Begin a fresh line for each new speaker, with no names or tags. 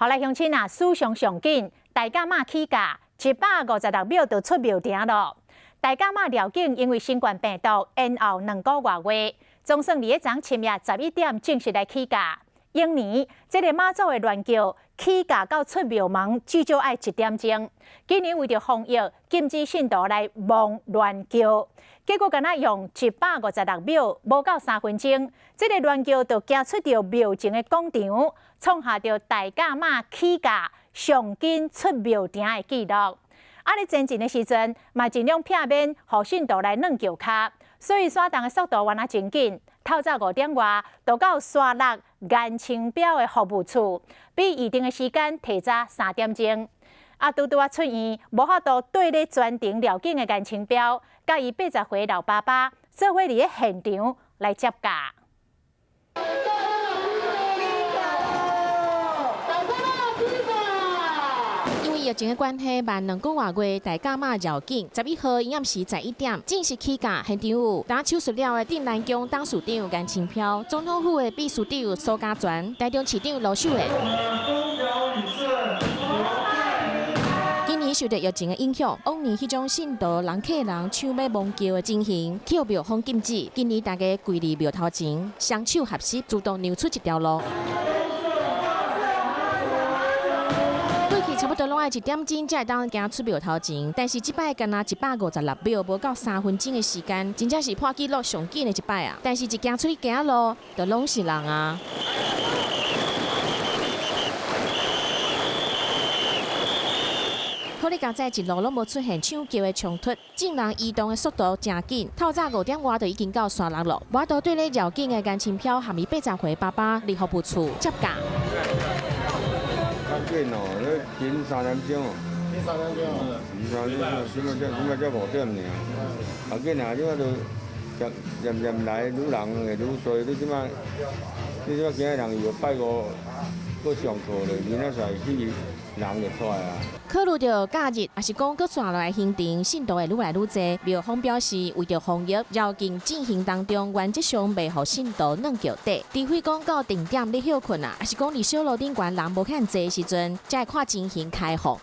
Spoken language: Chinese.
后来乡亲啊，史上上紧，大甲马起价156秒就出庙埕咯。大甲马料景因为新冠病毒延后2个月，总算伫昨深夜11点正式来起价。永年这个妈祖的銮轿起价到出庙门至少要1点钟。今年为着防疫，禁止信徒来望銮轿，结果敢若用156秒，无到3分钟，这个銮轿就行出着庙前的广场，创下着大甲马起价上紧出庙埕的纪录。啊！咧前进的时阵，嘛尽量避免互信徒来软轿卡，所以山洞的速度原来真紧。透早5点外，就到山落颜青标的服务处，比预定的时间提早3点钟。啊，拄啊出院，无法度对咧专程了解的颜青标，甲伊80岁老爸爸做伙伫咧现场来接驾。
疫情的关系，慢2个月，大甲马绕境11号营业时11点正式起价，现场有打手术了的镇南宫董事长颜青飘、总统府的秘书长苏家全、台中市长罗秀莲。今年受到疫情的影响，往年迄种信徒人客人抢买望轿的情形，去庙方禁止。今年大家跪伫庙头前，双手合十，主动让出一条路。差不多拢爱1点钟才会当行出庙头前，但是这摆干那156秒，无到3分钟的时间，真正是破纪录上紧的一摆啊！但是一行出去行路，就拢是人啊！好哩，刚才一路拢无出现抢轿的冲突，众人移动的速度真紧。透早5点外就已经到山落了，我都对咧绕境的颜青飘含伊80岁爸爸离服务处接驾。
较紧哦，你停3点钟哦。
停3点钟哦。
现在才5点尔，较紧啊！即摆就渐来，愈人会愈多。你即摆今日人又拜5搁上课咧，明仔载去人就出来啊。
考虑到假日，也是讲搁刷落来行程，信徒会愈来愈多。庙方表示，为着防疫，绕境进行当中，原则上袂互信徒软脚底。除非讲到定点咧休困啊，也是讲伫小路顶悬人无遐济的时阵，才会看情形开放。